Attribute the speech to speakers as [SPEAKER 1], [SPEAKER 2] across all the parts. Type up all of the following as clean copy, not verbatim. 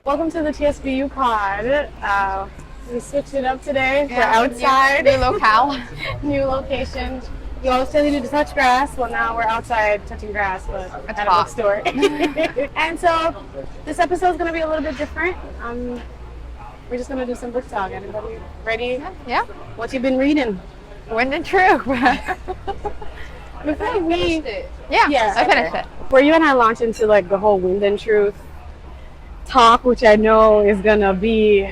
[SPEAKER 1] Welcome to the TSBU pod. We switched it up today. We're outside.
[SPEAKER 2] New locale.
[SPEAKER 1] New location. You always tell you to touch grass. Well, now we're outside touching grass, but
[SPEAKER 2] It's
[SPEAKER 1] at a
[SPEAKER 2] hot.
[SPEAKER 1] bookstore. And so this episode is going to be a little bit different. We're just going to do some book talk. Everybody ready?
[SPEAKER 2] Yeah.
[SPEAKER 1] What you been reading?
[SPEAKER 2] Wind and True.
[SPEAKER 1] Before we...
[SPEAKER 2] Yeah, I finished it.
[SPEAKER 1] Before you and I launch into like the whole Wind and Truth talk, which I know is gonna be,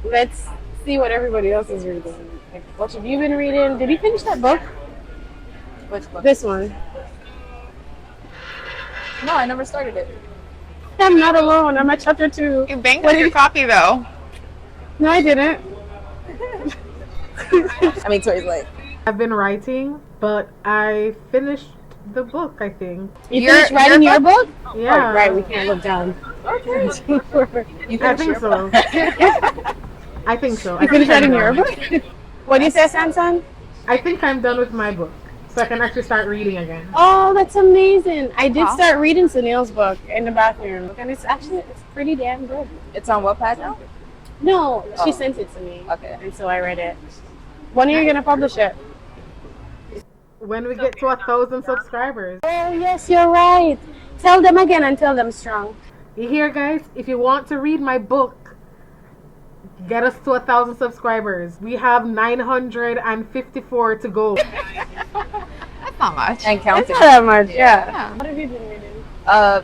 [SPEAKER 1] let's see what everybody else is reading. Like, what have you been reading? Did you finish that book?
[SPEAKER 3] Which book?
[SPEAKER 1] This one.
[SPEAKER 3] No, I never started it.
[SPEAKER 1] I'm not alone. I'm at chapter 2.
[SPEAKER 2] You banged up your copy though.
[SPEAKER 1] No, I didn't.
[SPEAKER 3] I mean, Tori's late.
[SPEAKER 4] I've been writing, but I finished the book, I think.
[SPEAKER 1] You finished writing your book?
[SPEAKER 4] Yeah.
[SPEAKER 1] Oh, right, we can't look down.
[SPEAKER 3] Okay.
[SPEAKER 4] I think so. I think so.
[SPEAKER 1] You finished writing your book? What do you say, Sansan?
[SPEAKER 4] I think I'm done with my book, so I can actually start reading again.
[SPEAKER 1] Oh, that's amazing. I did
[SPEAKER 2] Wow.
[SPEAKER 1] start reading Sunil's book in the bathroom, and it's pretty damn good.
[SPEAKER 3] It's on what pad now?
[SPEAKER 1] No, she
[SPEAKER 3] Oh.
[SPEAKER 1] sent it to me.
[SPEAKER 3] Okay.
[SPEAKER 1] And so I read it. When are you going to publish it?
[SPEAKER 4] When we get to 1,000 subscribers.
[SPEAKER 1] Oh, yes, you're right. Tell them again and tell them strong.
[SPEAKER 4] You hear, guys? If you want to read my book, get us to 1,000 subscribers. We have 954 to go.
[SPEAKER 2] That's not much.
[SPEAKER 3] And
[SPEAKER 1] It's
[SPEAKER 3] counting.
[SPEAKER 1] not that much, yeah.
[SPEAKER 2] Yeah.
[SPEAKER 1] What have you been reading?
[SPEAKER 3] I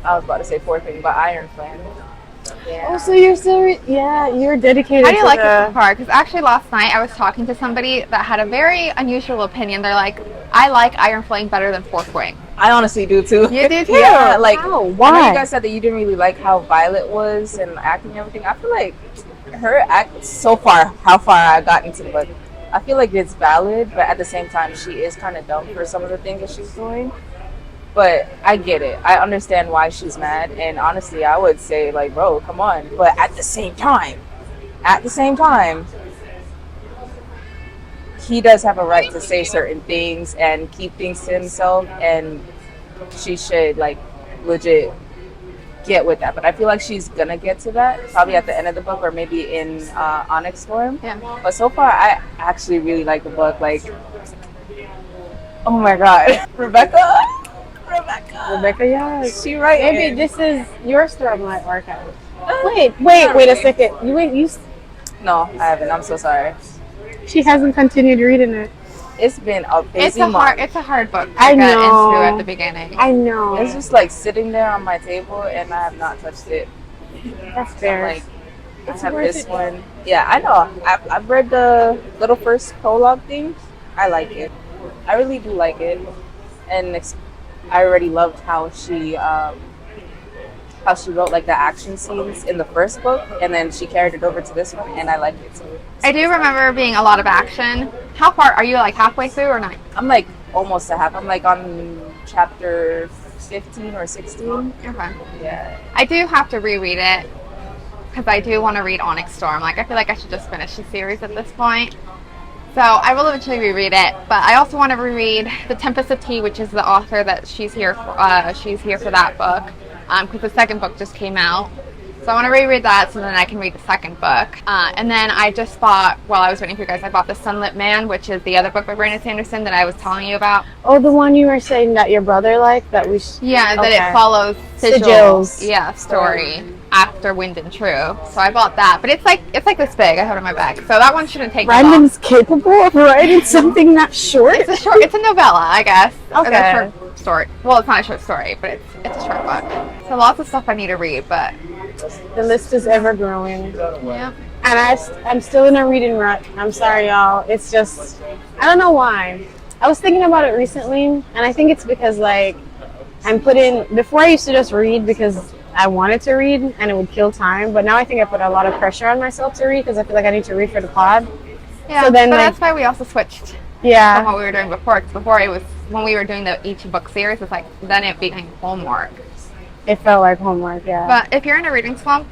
[SPEAKER 3] was about to say fourth thing, but Iron Flame. Yeah.
[SPEAKER 1] Oh, so you're still, you're dedicated
[SPEAKER 2] How do you
[SPEAKER 1] to
[SPEAKER 2] like it so far? Because actually last night I was talking to somebody that had a very unusual opinion. They're like, I like Iron Flame better than Fourth Wing.
[SPEAKER 3] I honestly do too.
[SPEAKER 2] You do too?
[SPEAKER 3] Yeah, like
[SPEAKER 1] Wow,
[SPEAKER 3] I know
[SPEAKER 1] why?
[SPEAKER 3] you guys said that you didn't really like how Violet was and acting and everything. I feel like her act so far, how far I got into the book, I feel like it's valid, but at the same time, she is kind of dumb for some of the things that she's doing. But I get it. I understand why she's mad, and honestly, I would say like, bro, come on. But at the same time, he does have a right to say certain things and keep things to himself, and she should like legit get with that. But I feel like she's gonna get to that probably at the end of the book or maybe in Onyx Storm.
[SPEAKER 2] Yeah.
[SPEAKER 3] But so far, I actually really like the book. Like, oh my god, Rebecca,
[SPEAKER 1] Rebecca, yes.
[SPEAKER 3] she right.
[SPEAKER 1] Maybe this is your Stormlight archive. Wait a second. You
[SPEAKER 3] No, I haven't. I'm so sorry.
[SPEAKER 1] she hasn't continued reading it.
[SPEAKER 3] It's been a busy
[SPEAKER 2] It's a
[SPEAKER 3] month.
[SPEAKER 2] hard book to
[SPEAKER 1] I
[SPEAKER 2] get
[SPEAKER 1] know.
[SPEAKER 2] into at the beginning.
[SPEAKER 1] I know.
[SPEAKER 3] It's just like sitting there on my table, and I have not touched it.
[SPEAKER 1] That's
[SPEAKER 3] I'm
[SPEAKER 1] fair.
[SPEAKER 3] like, I
[SPEAKER 1] It's
[SPEAKER 3] have
[SPEAKER 1] worth
[SPEAKER 3] this
[SPEAKER 1] it.
[SPEAKER 3] one. Yeah, I know. I've read the little first prologue thing. I like it. I really do like it, and I already loved how she wrote like the action scenes in the first book, and then she carried it over to this one, and I like it too.
[SPEAKER 2] I do remember being a lot of action. How far are you? Like halfway through or not?
[SPEAKER 3] I'm like almost a half. I'm like on chapter 15 or 16.
[SPEAKER 2] Okay.
[SPEAKER 3] Yeah.
[SPEAKER 2] I do have to reread it because I do want to read Onyx Storm. Like I feel like I should just finish the series at this point. So I will eventually reread it, but I also want to reread The Tempest of Tea, which is the author that she's here for. She's here for that book because the second book just came out. So I want to reread that so then I can read the second book. And then I just bought, while I was waiting for you guys, I bought The Sunlit Man, which is the other book by Brandon Sanderson that I was telling you about.
[SPEAKER 1] Oh, the one you were saying that your brother liked that we
[SPEAKER 2] Yeah, that
[SPEAKER 1] Okay.
[SPEAKER 2] it follows
[SPEAKER 1] Sigil's
[SPEAKER 2] Sigil's story after Wind and True. So I bought that, but it's like this big. I have it in my bag, so that one shouldn't take long.
[SPEAKER 1] Brandon's capable of writing something that short.
[SPEAKER 2] It's a novella, I guess. Or
[SPEAKER 1] Okay.
[SPEAKER 2] a short story. Well, it's not a short story, but it's a short book. So lots of stuff I need to read, but
[SPEAKER 1] The list is ever growing.
[SPEAKER 2] yeah.
[SPEAKER 1] And I'm still in a reading rut. I'm sorry, y'all. It's just, I don't know why. I was thinking about it recently, and I think it's because, like, before I used to just read because I wanted to read and it would kill time, but now I think I put a lot of pressure on myself to read because I feel like I need to read for the pod.
[SPEAKER 2] Yeah,
[SPEAKER 1] So then,
[SPEAKER 2] but
[SPEAKER 1] like-
[SPEAKER 2] that's why we also switched from
[SPEAKER 1] Yeah.
[SPEAKER 2] what we were doing before. Because before it was, when we were doing the each book series, it's like, then it became homework.
[SPEAKER 1] It felt like homework, yeah.
[SPEAKER 2] But if you're in a reading slump,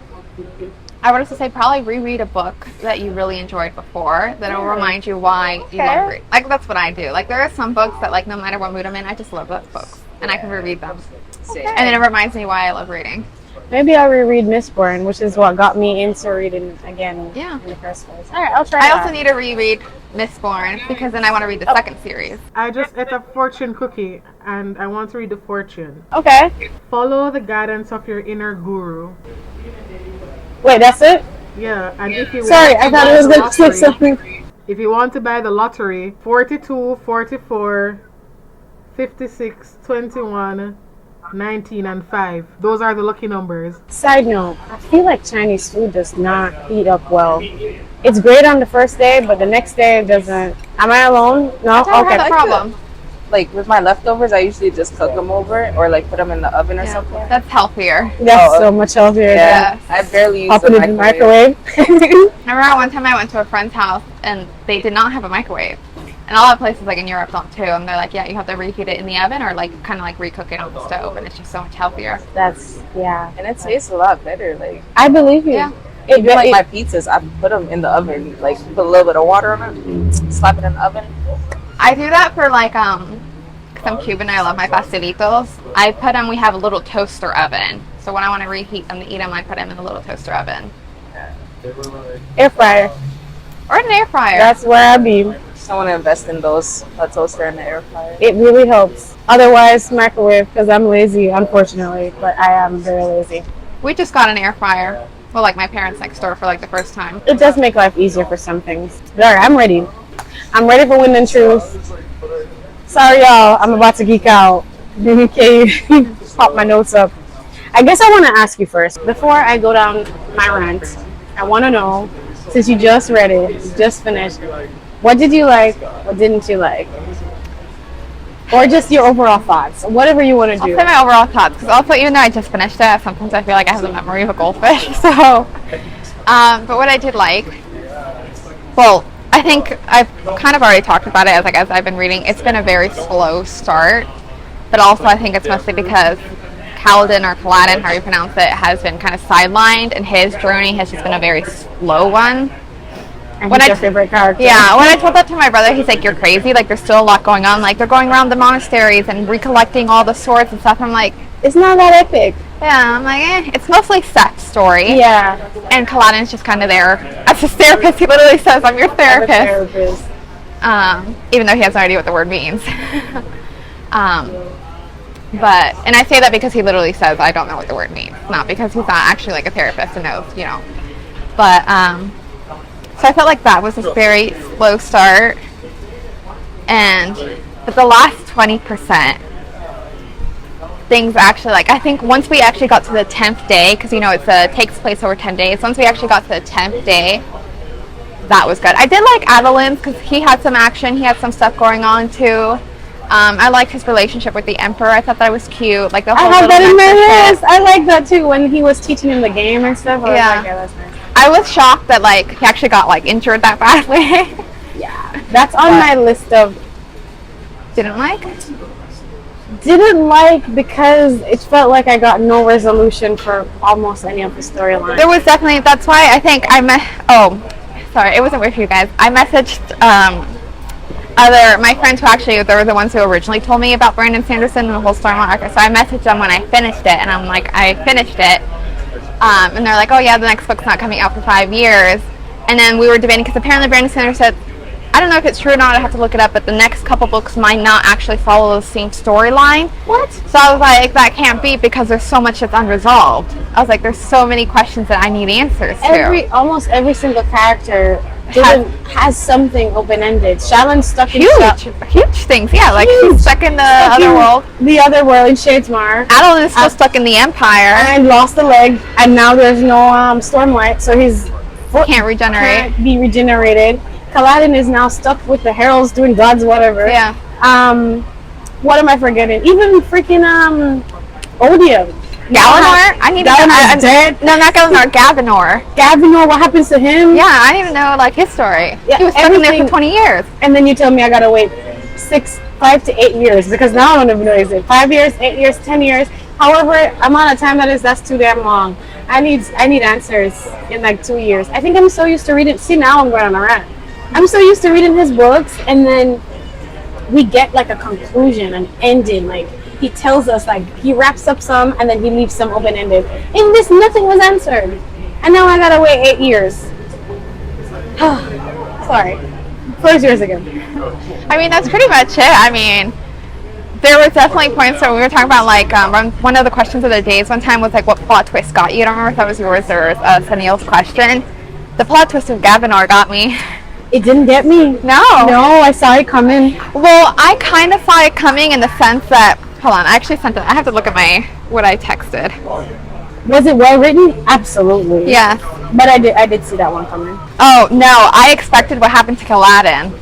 [SPEAKER 2] I would also say probably reread a book that you really enjoyed before that will remind you why you love reading. Like, that's what I do. Like, there are some books that, like, no matter what mood I'm in, I just love those books. And I can reread them.
[SPEAKER 3] Same.
[SPEAKER 2] And then it reminds me why I love reading.
[SPEAKER 1] Maybe I'll reread Mistborn, which is what got me into reading again
[SPEAKER 2] Yeah.
[SPEAKER 1] in the first place. All right, I'll try
[SPEAKER 2] I
[SPEAKER 1] that.
[SPEAKER 2] also need to reread Mistborn because then I want to read the second series.
[SPEAKER 4] I just ate a fortune cookie and I want to read the fortune.
[SPEAKER 1] Okay.
[SPEAKER 4] Follow the guidance of your inner guru.
[SPEAKER 1] Wait, that's it?
[SPEAKER 4] Yeah, and if you
[SPEAKER 1] Sorry,
[SPEAKER 4] want
[SPEAKER 1] I
[SPEAKER 4] to
[SPEAKER 1] thought
[SPEAKER 4] buy
[SPEAKER 1] it was
[SPEAKER 4] the
[SPEAKER 1] going to say
[SPEAKER 4] lottery-
[SPEAKER 1] something.
[SPEAKER 4] If you want to buy the lottery, 42, 44, 56, 21, 19, and 5. Those are the lucky numbers.
[SPEAKER 1] Side note, I feel like Chinese food does not heat up well. It's great on the first day, but the next day it doesn't. Am I alone? No?
[SPEAKER 2] I
[SPEAKER 1] Okay.
[SPEAKER 2] have a problem.
[SPEAKER 3] Like with my leftovers, I usually just cook them over or like put them in the oven or
[SPEAKER 2] Yeah,
[SPEAKER 3] something.
[SPEAKER 2] that's healthier.
[SPEAKER 1] That's
[SPEAKER 3] Oh,
[SPEAKER 1] so much healthier
[SPEAKER 3] Yeah,
[SPEAKER 2] Yes.
[SPEAKER 3] I barely
[SPEAKER 1] than
[SPEAKER 3] use
[SPEAKER 1] popping
[SPEAKER 3] the
[SPEAKER 1] it in the
[SPEAKER 3] microwave.
[SPEAKER 1] microwave.
[SPEAKER 2] I remember one time I went to a friend's house and they did not have a microwave. And all the places like in Europe don't too. And they're like, yeah, you have to reheat it in the oven or like kind of like recook it on the stove, and it's just so much healthier.
[SPEAKER 1] That's, yeah.
[SPEAKER 3] And it tastes a lot better. Like
[SPEAKER 1] I believe you.
[SPEAKER 2] Yeah.
[SPEAKER 3] even like my pizzas, I put them in the oven. Like put a little bit of water on it, slap it in the oven.
[SPEAKER 2] I do that for like because I'm Cuban and I love my pastelitos. I put them. We have a little toaster oven, so when I want to reheat them to eat them, I put them in a little toaster oven
[SPEAKER 1] Air fryer.
[SPEAKER 2] or an air fryer.
[SPEAKER 1] That's where I be.
[SPEAKER 3] I want to invest in those, a toaster and the air fryer.
[SPEAKER 1] It really helps. Otherwise, microwave, because I'm lazy, unfortunately. But I am very lazy.
[SPEAKER 2] We just got an air fryer. Well, like my parents next door for like the first time.
[SPEAKER 1] It does make life easier for some things. But all right, I'm ready. I'm ready for Wind and Truth. Sorry, y'all. I'm about to geek out. Okay, pop my notes up. I guess I want to ask you first. Before I go down my rant, I want to know, since you just read it, you just finished, what did you like? What didn't you like? Or just your overall thoughts. Whatever you want to
[SPEAKER 2] I'll
[SPEAKER 1] do.
[SPEAKER 2] say my overall thoughts because also even though I just finished it, sometimes I feel like I have the memory of a goldfish. So, but what I did like, well, I think I've kind of already talked about it as I've been reading. It's been a very slow start, but also I think it's mostly because Kaladin or Kaladin, how you pronounce it, has been kind of sidelined, and his journey has just been a very slow one.
[SPEAKER 1] And
[SPEAKER 2] When
[SPEAKER 1] he's
[SPEAKER 2] I
[SPEAKER 1] your favorite character.
[SPEAKER 2] Yeah, when I told that to my brother, he's like, "You're crazy! Like, there's still a lot going on. Like, they're going around the monasteries and recollecting all the swords and stuff." I'm like,
[SPEAKER 1] It's not that epic.
[SPEAKER 2] "Yeah." I'm like, It's mostly Seth's story,
[SPEAKER 1] Yeah.
[SPEAKER 2] and Kaladin's just kind of there as his therapist. He literally says, "I'm your
[SPEAKER 1] I'm a
[SPEAKER 2] therapist,"
[SPEAKER 1] therapist.
[SPEAKER 2] even though he has no idea what the word means. But and I say that because he literally says, "I don't know what the word means," not because he's not actually like a therapist and knows, you know. But so I felt like that was a very slow start, but the last 20%, things actually I think once we actually got to the 10th day, because you know it takes place over 10 days. Once we actually got to the 10th day, that was good. I did like Adelin's because he had some action, he had some stuff going on too. I liked his relationship with the Emperor. I thought that was cute. Like the whole
[SPEAKER 1] I have
[SPEAKER 2] little
[SPEAKER 1] that in my
[SPEAKER 2] mentorship.
[SPEAKER 1] list. I like that too. When he was teaching him the game and stuff. I was
[SPEAKER 2] Yeah.
[SPEAKER 1] like, yeah, that's nice.
[SPEAKER 2] I was shocked that he actually got injured that badly.
[SPEAKER 1] Yeah, that's on my list of
[SPEAKER 2] Didn't like.
[SPEAKER 1] didn't like because it felt like I got no resolution for almost any of the storylines.
[SPEAKER 2] There was definitely. That's why I think sorry, it wasn't with you guys. I messaged my friends who actually they were the ones who originally told me about Brandon Sanderson and the whole Stormlight arc. So I messaged them when I finished it, and I'm like, I finished it, and they're like, oh yeah, the next book's not coming out for 5 years. And then we were debating because apparently Brandon Sanderson said, I don't know if it's true or not, I have to look it up, but the next couple books might not actually follow the same storyline.
[SPEAKER 1] What?
[SPEAKER 2] So I was like, that can't be because there's so much that's unresolved. I was like, there's so many questions that I need answers to.
[SPEAKER 1] Almost every single character has something open-ended. Shallon's stuck in
[SPEAKER 2] Huge things, yeah. Like
[SPEAKER 1] Huge.
[SPEAKER 2] she's stuck in the other world.
[SPEAKER 1] The other world in Shadesmar.
[SPEAKER 2] Adeline is still stuck in the Empire.
[SPEAKER 1] And lost a leg, and now there's no Stormlight, so his foot
[SPEAKER 2] Can't regenerate.
[SPEAKER 1] can't be regenerated. Kaladin is now stuck with the heralds doing God's whatever.
[SPEAKER 2] Yeah.
[SPEAKER 1] What am I forgetting? Even freaking Odium.
[SPEAKER 2] Galenor? I need to
[SPEAKER 1] Galenor's dead.
[SPEAKER 2] No, not Galenor, Gavinor.
[SPEAKER 1] Gavinor, what happens to him?
[SPEAKER 2] Yeah, I didn't even know his story.
[SPEAKER 1] Yeah,
[SPEAKER 2] He was stuck in there
[SPEAKER 1] everything-
[SPEAKER 2] for 20 years.
[SPEAKER 1] And then you tell me I gotta wait 5 to 8 years because now I don't even know is it 5 years, 8 years, 10 years. However amount of time that's too damn long. I need answers in 2 years. I think I'm so used to reading. See, now I'm going on a rant. I'm so used to reading his books, and then we get a conclusion, an ending. he tells us, like, he wraps up some and then he leaves some open-ended. In this, nothing was answered. And now I gotta wait 8 years. Sorry. Floor's yours again.
[SPEAKER 2] I mean, that's pretty much it. I mean, there were definitely points where we were talking about, like, one of the questions of the days one time was, like, what plot twist got you? I don't remember if that was yours or Sunil's question. The plot twist of Gavinor got me.
[SPEAKER 1] It didn't get me.
[SPEAKER 2] No.
[SPEAKER 1] No, I saw it coming.
[SPEAKER 2] Well, I kind of saw it coming in the sense that, hold on, I actually sent it. I have to look at what I texted.
[SPEAKER 1] Was it well written? Absolutely.
[SPEAKER 2] Yeah.
[SPEAKER 1] But I did see that one coming.
[SPEAKER 2] Oh, no, I expected what happened to Kaladin.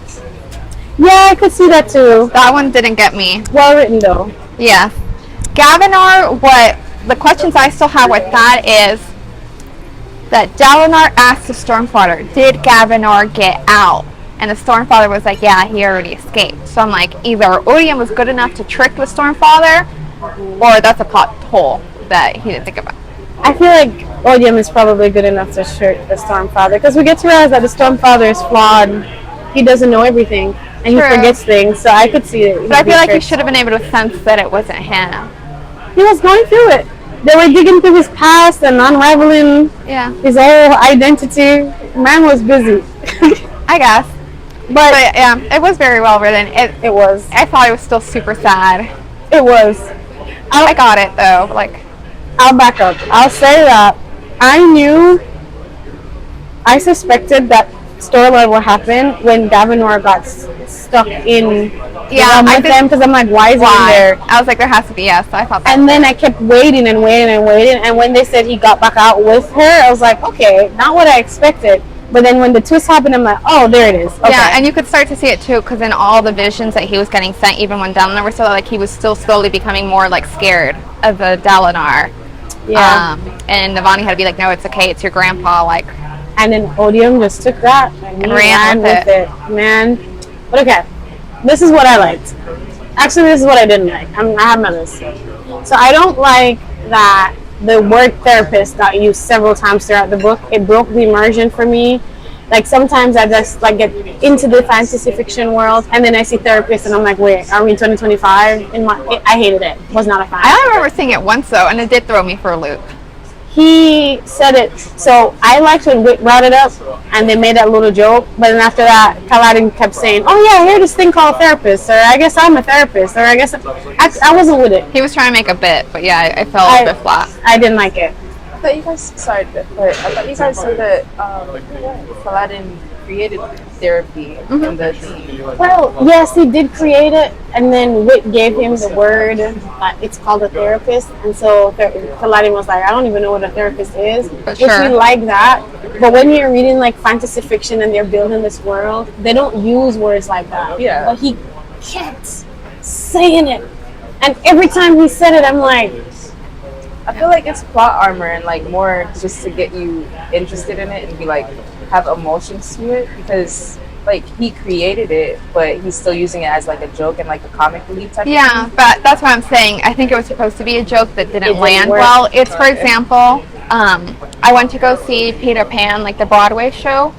[SPEAKER 1] Yeah, I could see that too.
[SPEAKER 2] That one didn't get me.
[SPEAKER 1] Well written though.
[SPEAKER 2] Yeah. Gavinor, the questions I still have with that is that Dalinar asked the Stormfather, did Gavinor get out? And the Stormfather was like, yeah, he already escaped. So I'm like, either Odium was good enough to trick the Stormfather, or that's a plot hole that he didn't think about.
[SPEAKER 1] I feel like Odium is probably good enough to trick the Stormfather, because we get to realize that the Stormfather is flawed. He doesn't know everything, and
[SPEAKER 2] True.
[SPEAKER 1] he forgets things, so I could see it.
[SPEAKER 2] But I feel like he should have been able to sense that it wasn't him.
[SPEAKER 1] He was going through it. They were digging through his past and unraveling
[SPEAKER 2] Yeah,
[SPEAKER 1] his whole identity. Man was busy.
[SPEAKER 2] I guess. But yeah, it was very well written.
[SPEAKER 1] It was.
[SPEAKER 2] I thought it was still super sad.
[SPEAKER 1] It was.
[SPEAKER 2] I got it though. Like,
[SPEAKER 1] I'll back up. I'll say that I suspected that storyline would happen when Gavinor got stuck in with them, because I'm like, why is he in there?
[SPEAKER 2] I was like, there has to be, yes. I thought that.
[SPEAKER 1] And then I kept waiting and waiting and waiting, and when they said he got back out with her, I was like, okay, not what I expected. But then when the twist happened, I'm like, oh, there it is. Okay.
[SPEAKER 2] Yeah, and you could start to see it too, because in all the visions that he was getting sent, even when Dalinar was still, like, he was still slowly becoming more, like, scared of the Dalinar.
[SPEAKER 1] Yeah.
[SPEAKER 2] And Navani had to be like, no, it's okay, it's your grandpa, like.
[SPEAKER 1] And then Odium just took that and he ran with it. Man. But okay, this is what I liked. Actually, this is what I didn't like. I have my list. So I don't like that the word therapist got used several times throughout the book. It broke the immersion for me. Like, sometimes I just like get into the fantasy fiction world, and then I see therapist and I'm like, wait, are we in 2025? I hated it. Was not a fan.
[SPEAKER 2] I remember seeing it once though, and it did throw me for a loop.
[SPEAKER 1] He said it, so I liked when Wit brought it up and they made that little joke, but then after that Kaladin kept saying, oh yeah, I hear this thing called therapist, or I guess I'm a therapist, or I guess I wasn't with it.
[SPEAKER 2] He was trying to make a bit, but yeah, I felt a bit flat.
[SPEAKER 1] I didn't like it.
[SPEAKER 3] I thought you guys, sorry, but I thought you guys said that Paladin created therapy in the team.
[SPEAKER 1] Well, yes, he did create it, and then Wit gave him the word. It's called a therapist, and so Paladin was like, I don't even know what a therapist is, which we like that. But when you're reading like fantasy fiction and they're building this world, they don't use words like that.
[SPEAKER 3] Yeah.
[SPEAKER 1] But he kept saying it, and every time he said it, I'm like,
[SPEAKER 3] I feel like it's plot armor and like more just to get you interested in it and be like have emotions to it, because like he created it but he's still using it as like a joke and like a comic relief type of thing.
[SPEAKER 2] But that's what I'm saying. I think it was supposed to be a joke that didn't land well. It's, for example, I went to go see Peter Pan, like the Broadway show,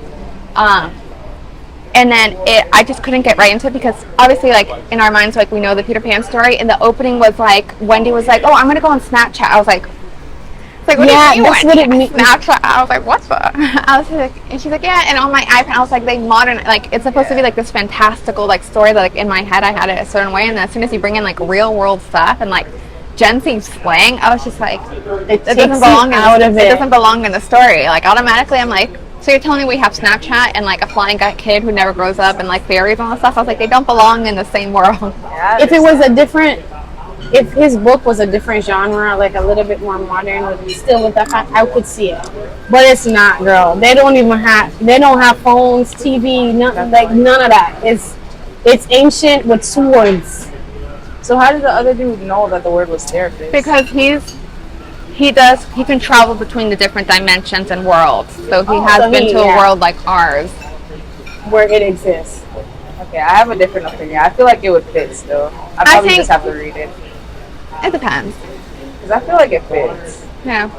[SPEAKER 2] and then I just couldn't get right into it, because obviously, like, in our minds, like, we know the Peter Pan story, and the opening was like, Wendy was like, oh, I'm gonna go on Snapchat. I was like, what do you mean,
[SPEAKER 1] that's what it means.
[SPEAKER 2] Snapchat? I was like, what the? I was like, and she's like, yeah, and on my iPad, I was like, like, it's supposed to be like this fantastical, like, story that, like, in my head, I had it a certain way, and then as soon as you bring in, like, real world stuff and, like, Gen Z slang, I was just like, it doesn't belong in the story. Like, automatically, I'm like, so you're telling me we have Snapchat and like a flying kid who never grows up and like fairies and all that stuff? I was like, they don't belong in the same world.
[SPEAKER 3] Yeah,
[SPEAKER 1] if his book was a different genre, like a little bit more modern, with that, I could see it. But it's not, girl. They don't have phones, TV, none of that. It's ancient with swords.
[SPEAKER 3] So how did the other dude know that the word was therapist?
[SPEAKER 2] Because he can travel between the different dimensions and worlds. So he has been to a world like ours,
[SPEAKER 1] where it exists.
[SPEAKER 3] Okay, I have a different opinion. I feel like it would fit still. I probably just have to read it.
[SPEAKER 2] It depends.
[SPEAKER 3] Because I feel like it fits.
[SPEAKER 2] Yeah.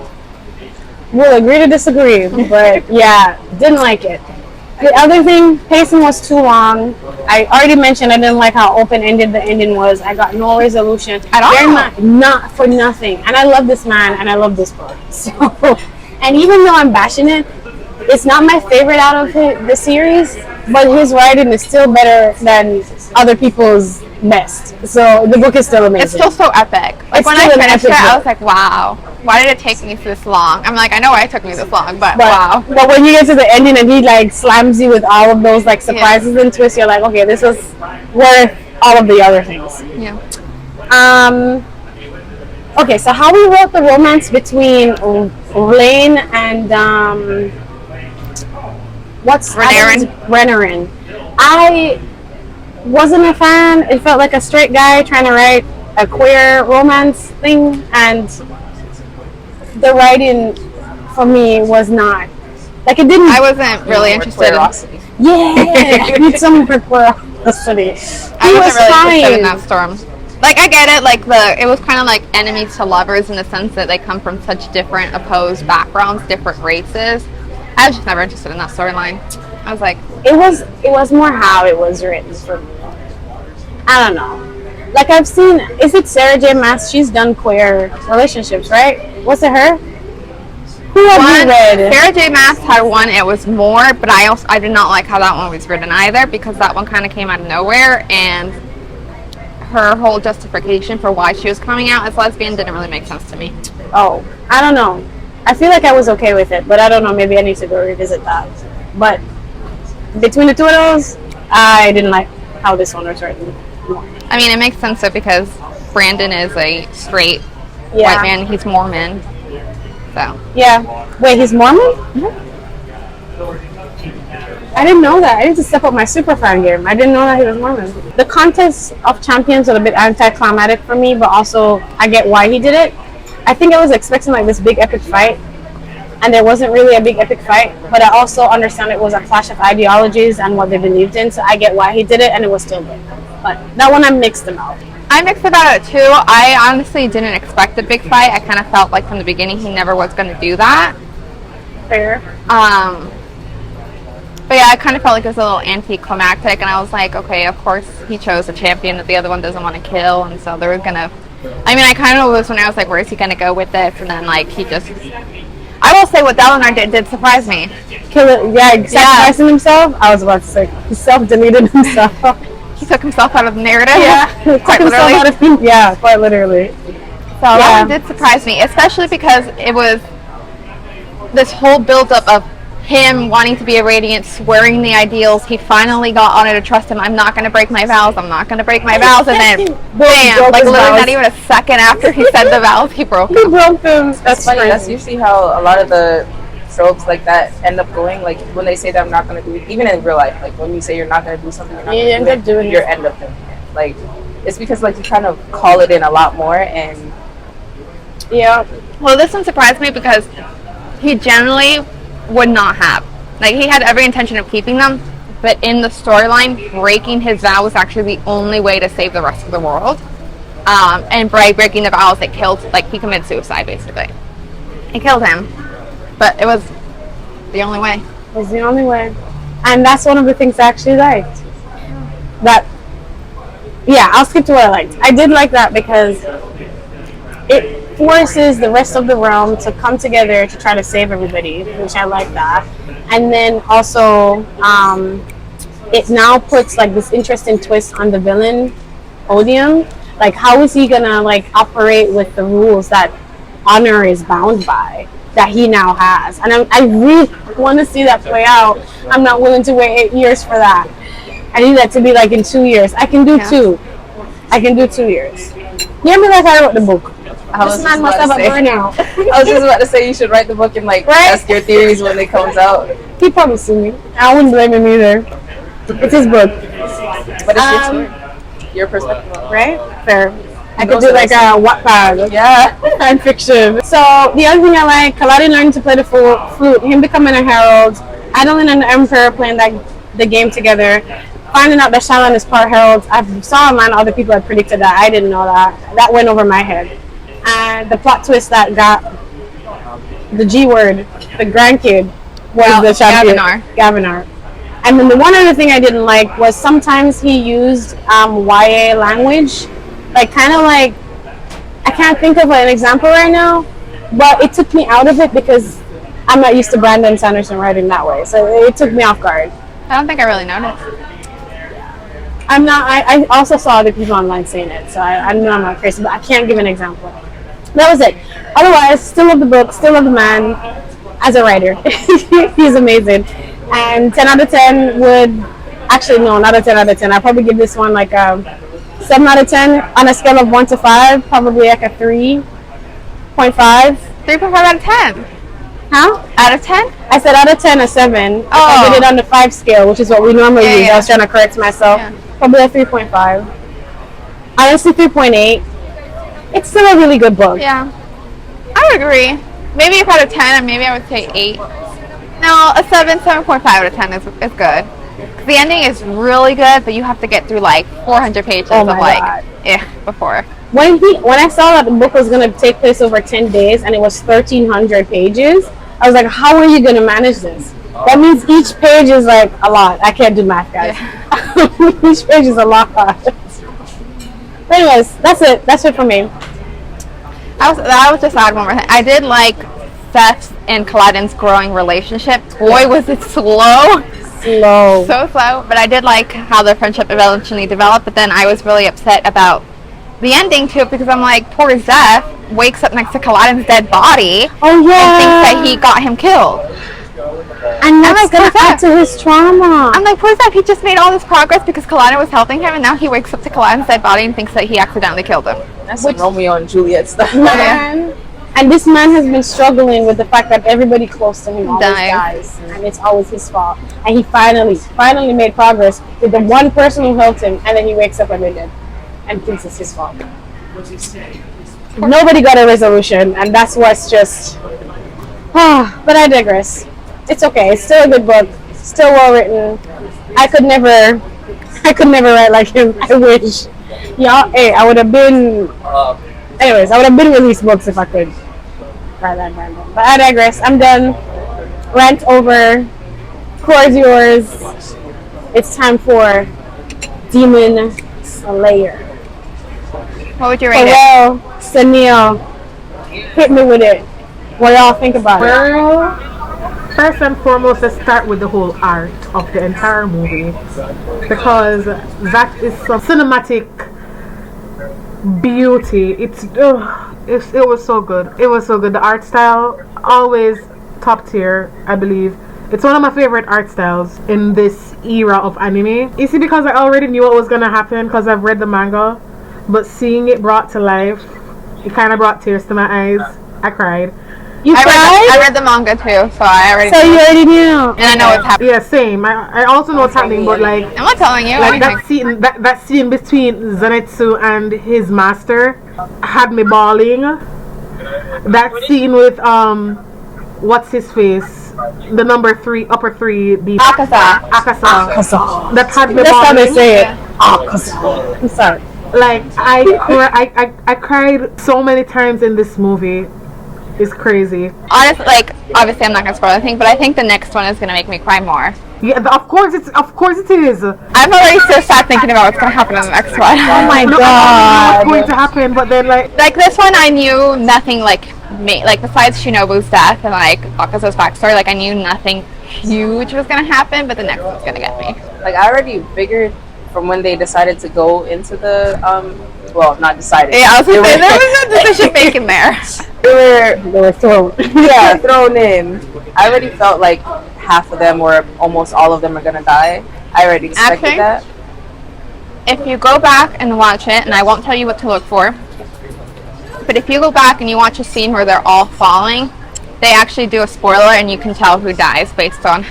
[SPEAKER 1] We'll agree to disagree, but yeah, didn't like it. The other thing, pacing was too long. I already mentioned I didn't like how open-ended the ending was. I got no resolution
[SPEAKER 2] At all.
[SPEAKER 1] Not for nothing. And I love this man, and I love this book. So, and even though I'm bashing it, it's not my favorite out of the series, but his writing is still better than other people's best. So the book is still amazing.
[SPEAKER 2] It's still so epic. Like
[SPEAKER 1] It's
[SPEAKER 2] when I
[SPEAKER 1] still an
[SPEAKER 2] finished it,
[SPEAKER 1] epic
[SPEAKER 2] I
[SPEAKER 1] book.
[SPEAKER 2] was like, wow, why did it take me this long? I'm like, I know why it took me this long, but wow.
[SPEAKER 1] But when you get to the ending and he like slams you with all of those like surprises and twists, you're like, okay, this was worth all of the other things.
[SPEAKER 2] Yeah.
[SPEAKER 1] Okay, so how we wrote the romance between Lane and what's Renarin. I wasn't a fan. It felt like a straight guy trying to write a queer romance thing, and the writing for me was not like it didn't.
[SPEAKER 2] I wasn't really interested.
[SPEAKER 1] I need someone for curiosity.
[SPEAKER 2] I wasn't really interested in that storm. Like I get it, like it was kind of like enemies to lovers in the sense that they come from such different opposed backgrounds, different races. I was just never interested in that storyline. I was like,
[SPEAKER 1] it was more how it was written for me. I don't know. Like I've seen, is it Sarah J. Maas? She's done queer relationships, right? Was it her? Who have you read?
[SPEAKER 2] Sarah J. Maas had one. It was more, but I did not like how that one was written either because that one kind of came out of nowhere and her whole justification for why she was coming out as lesbian didn't really make sense to me.
[SPEAKER 1] Oh, I don't know. I feel like I was okay with it, but I don't know. Maybe I need to go revisit that. But between the two of those, I didn't like how this one was written.
[SPEAKER 2] I mean, it makes sense though because Brandon is a straight white man. He's Mormon. So.
[SPEAKER 1] Yeah. Wait, he's Mormon?
[SPEAKER 2] Mm-hmm.
[SPEAKER 1] I didn't know that. I need to step up my superfan game. I didn't know that he was Mormon. The contest of champions was a bit anticlimactic for me, but also I get why he did it. I think I was expecting like this big epic fight, and there wasn't really a big epic fight, but I also understand it was a clash of ideologies and what they believed in, so I get why he did it, and it was still good. But that one I'm mixed about.
[SPEAKER 2] I'm mixed about it too. I honestly didn't expect a big fight. I kind of felt like from the beginning he never was going to do that.
[SPEAKER 1] Fair.
[SPEAKER 2] But yeah, I kind of felt like it was a little anticlimactic, and I was like, okay, of course he chose a champion that the other one doesn't want to kill, and so they were going to... I mean, I kind of was when I was like, where is he going to go with this? And then, like, he just... I will say what Dalinar did surprise me.
[SPEAKER 1] Kill it, sacrificing himself? I was about to say, he self-deleted himself.
[SPEAKER 2] He took himself out of the narrative?
[SPEAKER 1] Yeah,
[SPEAKER 2] quite literally.
[SPEAKER 1] Yeah, quite literally.
[SPEAKER 2] So that one did surprise me, especially because it was this whole build-up of him wanting to be a Radiant, swearing the ideals. He finally got Anna to trust him. I'm not going to break my vows. I'm not going to break my vows. And then, bam, like literally not even a second after he said the vows, he broke them.
[SPEAKER 1] He broke them.
[SPEAKER 3] That's funny. That's usually how a lot of the tropes like that end up going. Like when they say that I'm not going to do it, even in real life, like when you say you're not going to do something, you
[SPEAKER 1] end up doing it.
[SPEAKER 3] You end up doing it. Like it's because like you kind of call it in a lot more and
[SPEAKER 1] yeah.
[SPEAKER 2] Well, this one surprised me because he generally would not have. Like, he had every intention of keeping them, but in the storyline, breaking his vow was actually the only way to save the rest of the world. And by breaking the vows, it killed, like, he committed suicide, basically. It killed him, but it was the only way.
[SPEAKER 1] It was the only way. And that's one of the things I actually liked. I'll skip to what I liked. I did like that because it forces the rest of the realm to come together to try to save everybody, which I like that. And then also it now puts like this interesting twist on the villain Odium. Like, how is he gonna like operate with the rules that Honor is bound by that he now has? And I really want to see that play out. I'm not willing to wait 8 years for that. I need that to be like in 2 years. I can do 2. I can do 2 years. Hear me like I wrote the book. This man must have a burnout.
[SPEAKER 3] I was just about to say you should write the book and like ask your theories when it comes out.
[SPEAKER 1] He probably sue me. I wouldn't blame him either. It's his book.
[SPEAKER 3] But it's your perspective.
[SPEAKER 1] Right? Fair. I could do like a Wattpad. Yeah. Fan fiction. So the other thing I like, Kaladi learning to play the flute, him becoming a herald, Adeline and the Emperor playing the game together, finding out that Shallan is part herald. I saw a lot of other people had predicted that. I didn't know that. That went over my head. And the plot twist that got the G word, the grandkid, was the champion.
[SPEAKER 2] Gavinar.
[SPEAKER 1] Gavinar. And then the one other thing I didn't like was sometimes he used YA language, like kind of like, I can't think of an example right now, but it took me out of it because I'm not used to Brandon Sanderson writing that way, so it took me off guard.
[SPEAKER 2] I don't think I really noticed.
[SPEAKER 1] I'm not. I also saw other people online saying it, so I know I'm not crazy, but I can't give an example. That was it. Otherwise, still love the book, still love the man as a writer. He's amazing. And 10 out of 10 would, actually no, not a 10 out of 10. I'd probably give this one like a 7 out of 10 on a scale of 1 to 5, probably like a 3.5.
[SPEAKER 2] 3.5 out of 10.
[SPEAKER 1] Huh?
[SPEAKER 2] Out of 10?
[SPEAKER 1] I said out of 10, a 7. If I did it on the 5 scale, which is what we normally use. I was trying to correct myself.
[SPEAKER 2] Yeah.
[SPEAKER 1] Probably a 3.5. Honestly, 3.8. It's still a really good book.
[SPEAKER 2] Yeah. I would agree. Maybe if out of 10, maybe I would say 8. No, a 7.5 out of 10 is good. 'Cause the ending is really good, but you have to get through like 400 pages of like, before.
[SPEAKER 1] When I saw that the book was going to take place over 10 days and it was 1,300 pages, I was like, how are you going to manage this? That means each page is like a lot. I can't do math, guys. Yeah. Each page is a lot. But anyways, that's it. That's it for me.
[SPEAKER 2] I was just add one more thing. I did like Seth's and Kaladin's growing relationship. Boy, was it slow.
[SPEAKER 1] Slow.
[SPEAKER 2] So slow. But I did like how their friendship eventually developed. But then I was really upset about the ending to it because I'm like, poor Zeph wakes up next to Kaladin's dead body.
[SPEAKER 1] Oh yeah.
[SPEAKER 2] And thinks that he got him killed.
[SPEAKER 1] And that's going to add to his trauma.
[SPEAKER 2] I'm like, poor Zeph, he just made all this progress because Kaladin was helping him, and now he wakes up to Kaladin's dead body and thinks that he accidentally killed him.
[SPEAKER 3] That's some Romeo and Juliet stuff.
[SPEAKER 1] Man. And this man has been struggling with the fact that everybody close to him always dies, and it's always his fault. And he finally made progress with the one person who helped him, and then he wakes up and they're dead, and thinks it's his fault. Nobody got a resolution, and that's what's just. But I digress. It's okay. It's still a good book. Still well written. I could never write like him. I wish. Yeah. Hey, I would have been. Anyways, I would have been with these books if I could write that random. But I digress. I'm done. Rant over. Floor is yours. It's time for Demon Slayer.
[SPEAKER 2] What would you rate it?
[SPEAKER 1] Well, Sunil, hit me with it. What y'all think about it?
[SPEAKER 4] Well, first and foremost, let's start with the whole art of the entire movie, because that is some cinematic beauty. It was so good. It was so good. The art style, always top tier, I believe. It's one of my favorite art styles in this era of anime. You see, because I already knew what was gonna happen because I've read the manga, but seeing it brought to life, it kind of brought tears to my eyes. I cried.
[SPEAKER 1] You cried?
[SPEAKER 2] I read the manga too, so I already.
[SPEAKER 1] So you already knew.
[SPEAKER 2] And I know what's happening.
[SPEAKER 4] Yeah, same. I also know what's happening, but like,
[SPEAKER 2] I'm not telling you.
[SPEAKER 4] like that scene between Zenitsu and his master had me bawling. That scene with what's his face, the number 3, upper 3, the Akasa. That had me bawling.
[SPEAKER 1] That's how they say it. Akasa. I'm sorry.
[SPEAKER 4] Like I cried so many times in this movie. It's crazy.
[SPEAKER 2] Honestly, like, obviously I'm not gonna spoil anything, but I think the next one is gonna make me cry more.
[SPEAKER 4] Yeah, of course it is.
[SPEAKER 2] I'm already so sad thinking about what's gonna happen in the next one.
[SPEAKER 1] Oh my
[SPEAKER 4] No, I
[SPEAKER 1] god.
[SPEAKER 4] don't know what's going to happen, but then like
[SPEAKER 2] this one, I knew nothing like besides Shinobu's death and like Akazu's backstory. Like I knew nothing huge was gonna happen, but the next one's gonna get me.
[SPEAKER 3] Like I already figured from when they decided to go into the well, not decided.
[SPEAKER 2] Yeah, I was gonna say there was no decision making there.
[SPEAKER 3] They
[SPEAKER 1] were thrown.
[SPEAKER 3] Yeah, thrown in. I already felt like half of them or almost all of them are gonna die. I already expected that.
[SPEAKER 2] If you go back and watch it, and I won't tell you what to look for, but if you go back and you watch a scene where they're all falling, they actually do a spoiler and you can tell who dies based on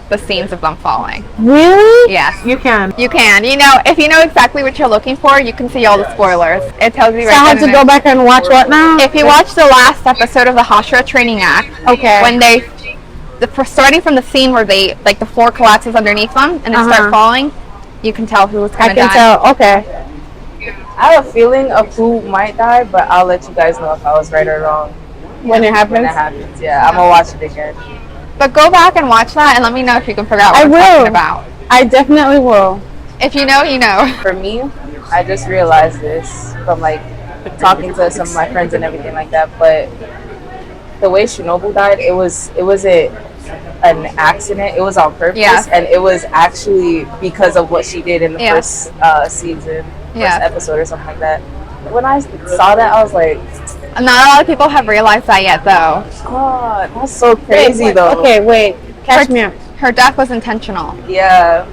[SPEAKER 2] the scenes of them falling.
[SPEAKER 1] Really?
[SPEAKER 2] Yes.
[SPEAKER 4] you can.
[SPEAKER 2] You can. You know, if you know exactly what you're looking for, you can see all the spoilers. It tells you
[SPEAKER 1] So
[SPEAKER 2] right
[SPEAKER 1] I have
[SPEAKER 2] then
[SPEAKER 1] to
[SPEAKER 2] and
[SPEAKER 1] go
[SPEAKER 2] there.
[SPEAKER 1] back and watch what now?
[SPEAKER 2] If you watch the last episode of the Hashira Training Act,
[SPEAKER 1] Okay.
[SPEAKER 2] when starting from the scene where they, like the floor collapses underneath them and they start falling, you can tell who's
[SPEAKER 1] I
[SPEAKER 2] gonna
[SPEAKER 1] can
[SPEAKER 2] die.
[SPEAKER 1] tell. Okay.
[SPEAKER 3] I have a feeling of who might die, but I'll let you guys know if I was right or wrong
[SPEAKER 1] When it happens.
[SPEAKER 3] when it happens. Yeah, I'm gonna watch it again.
[SPEAKER 2] But go back and watch that and let me know if you can figure out what
[SPEAKER 1] I
[SPEAKER 2] I'm
[SPEAKER 1] will.
[SPEAKER 2] talking about.
[SPEAKER 1] I definitely will.
[SPEAKER 2] If you know, you know.
[SPEAKER 3] For me, I just realized this from like talking to some of my friends and everything like that. But the way Shinobu died, it wasn't an accident. It was on purpose,
[SPEAKER 2] Yeah.
[SPEAKER 3] and it was actually because of what she did in the first season, first episode or something like that. When I saw that, I was like,
[SPEAKER 2] Not a lot of people have realized that yet, though.
[SPEAKER 3] "God, that's so crazy,
[SPEAKER 1] Wait,
[SPEAKER 3] though."
[SPEAKER 1] Okay, wait. Catch me up.
[SPEAKER 2] Her death was intentional.
[SPEAKER 3] Yeah,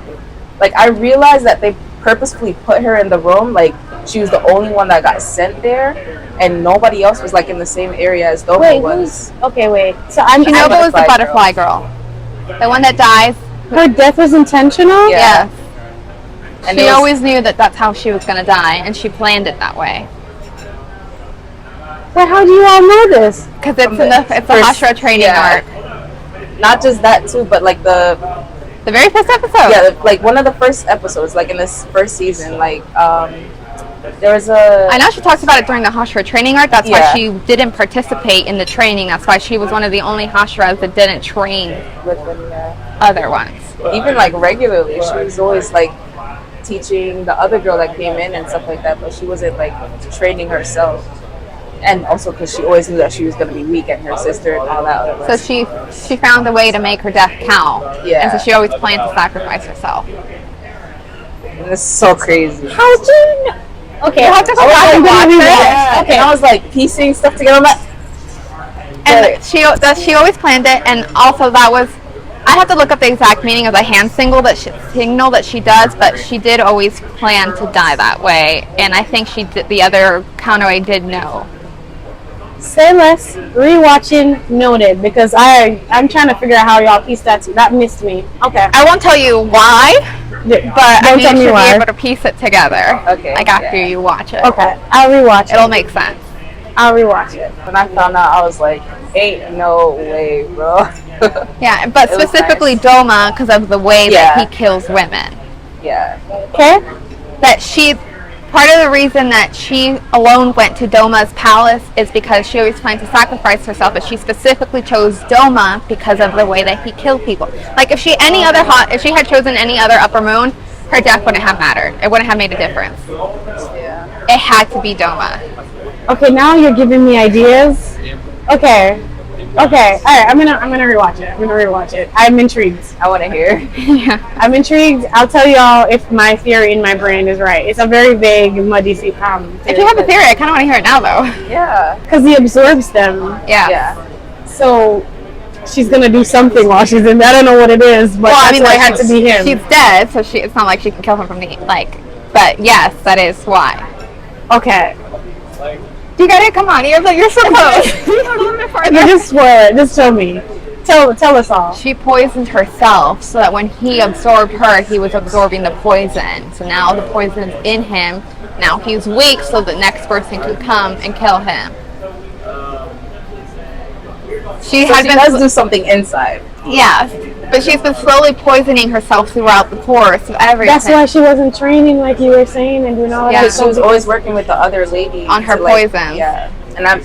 [SPEAKER 3] like I realized that they purposefully put her in the room. Like she was the only one that got sent there, and nobody else was like in the same area as Doma
[SPEAKER 1] Wait,
[SPEAKER 3] was.
[SPEAKER 1] Okay, wait. So I'm.
[SPEAKER 2] Shinobu was the
[SPEAKER 3] Butterfly
[SPEAKER 2] butterfly girl. The one that dies.
[SPEAKER 1] Her death was intentional.
[SPEAKER 3] Yeah.
[SPEAKER 2] Yes.
[SPEAKER 3] And
[SPEAKER 2] She
[SPEAKER 3] it was-
[SPEAKER 2] always knew that that's how she was going to die, and she planned it that way.
[SPEAKER 1] But how do you all know this?
[SPEAKER 2] Because it's the
[SPEAKER 3] first-
[SPEAKER 2] Hashira training
[SPEAKER 3] yeah.
[SPEAKER 2] arc.
[SPEAKER 3] Not just that too, but like the
[SPEAKER 2] very first episode.
[SPEAKER 3] like one of the first episodes, like in this first season, like there was a.
[SPEAKER 2] I know she talks about it during the Hashira training arc. That's why
[SPEAKER 3] Yeah.
[SPEAKER 2] she didn't participate in the training. That's why she was one of the only Hashiras that didn't train
[SPEAKER 3] with them, yeah.
[SPEAKER 2] other ones.
[SPEAKER 3] Even like regularly, she was always like teaching the other girl that came in and stuff like that, but she wasn't like training herself. And also because she always knew that she was going to be weak and her sister and all that.
[SPEAKER 2] So she found a way to make her death count.
[SPEAKER 3] Yeah.
[SPEAKER 2] And so she always planned to sacrifice herself.
[SPEAKER 3] And it's so crazy.
[SPEAKER 1] How do you know? Okay,
[SPEAKER 2] You have to go
[SPEAKER 1] I was
[SPEAKER 2] back and
[SPEAKER 1] gonna
[SPEAKER 2] watch
[SPEAKER 1] read
[SPEAKER 2] it.
[SPEAKER 1] that.
[SPEAKER 3] Okay, I was like piecing stuff together. I'm like,
[SPEAKER 2] And she always planned it, and also that was. I have to look up the exact meaning of the hand signal that she does, but she did always plan to die that way, and I think the other Konoe did know.
[SPEAKER 1] Say less. Rewatching noted because I'm trying to figure out how y'all pieced that. That missed me. Okay.
[SPEAKER 2] I won't tell you why, but I
[SPEAKER 1] Don't
[SPEAKER 2] mean,
[SPEAKER 1] tell
[SPEAKER 2] you
[SPEAKER 1] me
[SPEAKER 2] should
[SPEAKER 1] why.
[SPEAKER 2] be able to piece it together.
[SPEAKER 3] Okay,
[SPEAKER 2] Like after
[SPEAKER 3] yeah.
[SPEAKER 2] you watch it.
[SPEAKER 1] Okay. I'll rewatch it.
[SPEAKER 2] It'll make sense.
[SPEAKER 1] I'll rewatch it.
[SPEAKER 3] when I found out, I was like, ain't no way, bro.
[SPEAKER 2] Yeah, but
[SPEAKER 3] It was
[SPEAKER 2] specifically
[SPEAKER 3] nice.
[SPEAKER 2] Doma because of the way that
[SPEAKER 3] Yeah.
[SPEAKER 2] he kills women.
[SPEAKER 3] Yeah.
[SPEAKER 1] Okay.
[SPEAKER 2] Part of the reason that she alone went to Doma's palace is because she always planned to sacrifice herself, but she specifically chose Doma because of the way that he killed people. Like if she had chosen any other upper moon, her death wouldn't have mattered. It wouldn't have made a difference.
[SPEAKER 3] Yeah.
[SPEAKER 2] It had to be Doma.
[SPEAKER 1] Okay. Now you're giving me ideas. Okay. Okay. All right. I'm gonna rewatch it. I'm intrigued.
[SPEAKER 3] I want to hear.
[SPEAKER 2] Yeah.
[SPEAKER 1] I'm intrigued. I'll tell y'all if my theory in my brain is right. It's a very vague, muddy
[SPEAKER 2] If you have a theory, I kind of want to hear it now, though.
[SPEAKER 3] Yeah.
[SPEAKER 1] because he absorbs them.
[SPEAKER 2] Yeah.
[SPEAKER 3] Yeah.
[SPEAKER 1] So she's gonna do something while she's in there. I don't know what it is, but
[SPEAKER 2] Well, I mean,
[SPEAKER 1] why
[SPEAKER 2] like,
[SPEAKER 1] it had to be him.
[SPEAKER 2] she's dead, so it's not like she can kill him from the But yes, that is why.
[SPEAKER 1] Okay.
[SPEAKER 2] You got it. Come on, you're so close.
[SPEAKER 1] No, just spoil it. Just tell me. Tell us all.
[SPEAKER 2] She poisoned herself so that when he absorbed her, he was absorbing the poison. So now the poison is in him. Now he's weak, so the next person can come and kill him. She
[SPEAKER 3] So
[SPEAKER 2] had
[SPEAKER 3] she
[SPEAKER 2] been
[SPEAKER 3] does do something inside.
[SPEAKER 2] yes, but she's been slowly poisoning herself throughout the course of everything.
[SPEAKER 1] That's why she wasn't training like you were saying and doing all that.
[SPEAKER 2] Yeah,
[SPEAKER 3] She was always working with the other lady
[SPEAKER 2] On her
[SPEAKER 3] to, like,
[SPEAKER 2] poisons.
[SPEAKER 3] Yeah, and I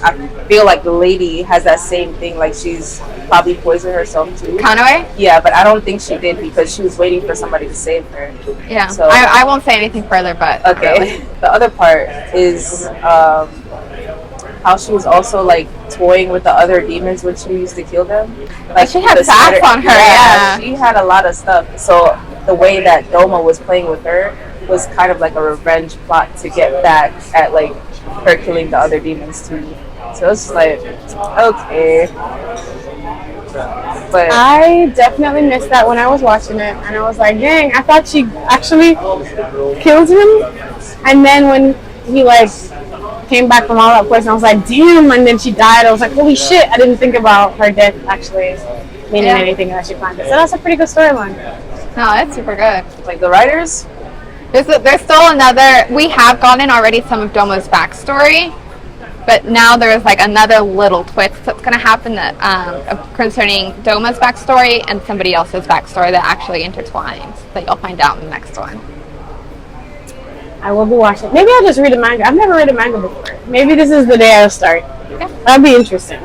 [SPEAKER 3] feel like the lady has that same thing. Like she's probably poisoned herself too.
[SPEAKER 2] Konoe?
[SPEAKER 3] Yeah, but I don't think she did because she was waiting for somebody to save her.
[SPEAKER 2] Yeah.
[SPEAKER 3] So-
[SPEAKER 2] I won't say anything further, but
[SPEAKER 3] Okay.
[SPEAKER 2] really.
[SPEAKER 3] The other part is how she was also like toying with the other demons when she used to kill them. Like
[SPEAKER 2] she had
[SPEAKER 3] the
[SPEAKER 2] facts
[SPEAKER 3] spider-
[SPEAKER 2] on her, yeah.
[SPEAKER 3] She had a lot of stuff. So the way that Doma was playing with her was kind of like a revenge plot to get back at like her killing the other demons too. So it's like, okay. But
[SPEAKER 1] I definitely missed that when I was watching it, and I was like, dang, I thought she actually killed him. And then when he like came back from all that poison, I was like, damn, and then she died. I was like, holy shit, I didn't think about her death actually meaning anything that she planned. So that's a pretty good storyline.
[SPEAKER 2] No, that's super good.
[SPEAKER 3] like the writers,
[SPEAKER 2] There's still another. We have gotten already some of Domo's backstory, but now there's like another little twist that's going to happen that concerning Doma's backstory and somebody else's backstory that actually intertwines. That you'll find out in the next one.
[SPEAKER 1] I will be watching. Maybe I'll just read a manga. I've never read a manga before. Maybe this is the day I'll start.
[SPEAKER 2] Yeah.
[SPEAKER 1] That'd be interesting.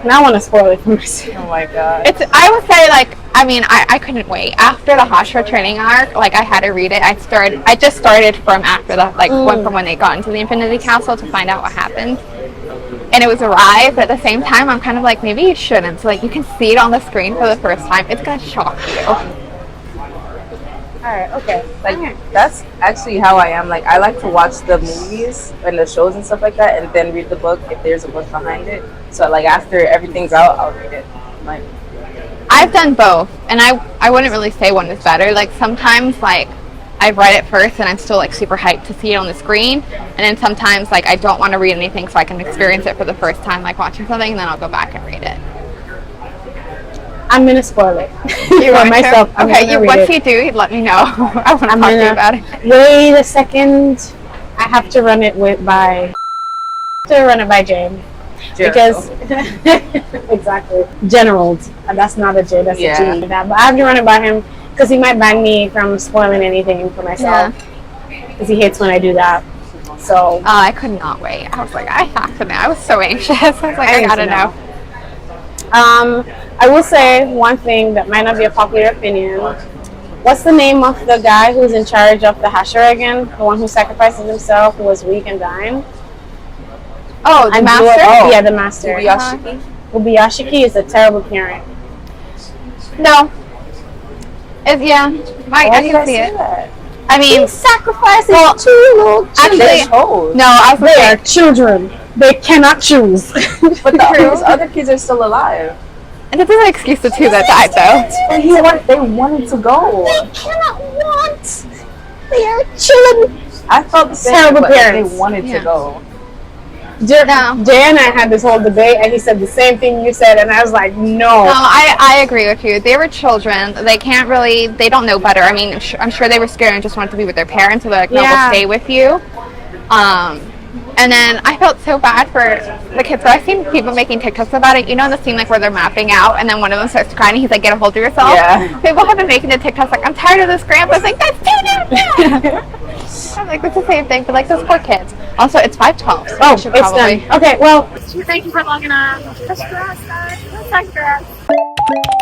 [SPEAKER 1] Now I want to spoil it for myself.
[SPEAKER 3] Oh my god.
[SPEAKER 2] It's. I would say like. I mean, I couldn't wait after the Hashira training arc. Like I had to read it. I just started from after the went from when they got into the Infinity Castle to find out what happened. And it was a ride, but at the same time, I'm kind of like, maybe you shouldn't. So, like, you can see it on the screen for the first time. It's going to shock you.
[SPEAKER 1] Alright, okay.
[SPEAKER 3] Like, that's actually how I am. Like, I like to watch the movies and the shows and stuff like that, and then read the book if there's a book behind it. So, like, after everything's out, I'll read it. Like,
[SPEAKER 2] I've done both, and I wouldn't really say one is better. Like, sometimes, like, I've read it first and I'm still like super hyped to see it on the screen, and then sometimes like I don't want to read anything so I can experience it for the first time, like watching something, and then I'll go back and read it.
[SPEAKER 1] I'm gonna spoil it.
[SPEAKER 2] You
[SPEAKER 1] for
[SPEAKER 2] want
[SPEAKER 1] myself.
[SPEAKER 2] to? Okay, once you do, let me know. I want to talk to you about it.
[SPEAKER 1] Wait a second. I have to run it by Jane. Because exactly. Generald. That's not a J, that's a G. But I have to run it by him because he might ban me from spoiling anything for myself. Because he hates when I do that. So
[SPEAKER 2] I could not wait. I was like, I have to know. I was so anxious. I was like, I gotta know.
[SPEAKER 1] I will say one thing that might not be a popular opinion. What's the name of the guy who's in charge of the Hashira again? The one who sacrificed himself, who was weak and dying?
[SPEAKER 2] Oh, the master?
[SPEAKER 1] Yeah, the master.
[SPEAKER 3] Ubuyashiki?
[SPEAKER 1] Ubuyashiki is a terrible parent.
[SPEAKER 2] No. I can see it.
[SPEAKER 3] That?
[SPEAKER 2] I mean,
[SPEAKER 1] Sacrifices two little
[SPEAKER 2] actually, no, I was
[SPEAKER 1] they are children. They cannot choose.
[SPEAKER 3] But these other kids are still alive.
[SPEAKER 2] and this is an excuse to two that died though.
[SPEAKER 3] They wanted to go.
[SPEAKER 1] They cannot want. They are children.
[SPEAKER 3] I felt the same,
[SPEAKER 1] Terrible
[SPEAKER 3] but
[SPEAKER 1] parents.
[SPEAKER 3] they wanted to go.
[SPEAKER 1] Jay and I had this whole debate, and he said the same thing you said, and I was like, no.
[SPEAKER 2] No, I agree with you. They were children. They can't really, they don't know better. I mean, I'm sure they were scared and just wanted to be with their parents, so they're like, no, we'll stay with you. And then I felt so bad for the kids, but I've seen people making TikToks about it. You know the scene like where they're mapping out, and then one of them starts crying, and he's like, get a hold of yourself?
[SPEAKER 3] Yeah.
[SPEAKER 2] People have been making the TikToks like, I'm tired of this grandpa. It's like, that's too new. I'm like, it's the same thing, but like those poor kids. Also, it's 5:12. So
[SPEAKER 1] Oh,
[SPEAKER 2] should
[SPEAKER 1] it's
[SPEAKER 2] probably...
[SPEAKER 1] done. Okay, well.
[SPEAKER 5] Thank you for logging on. That's grass, guys. That's grass.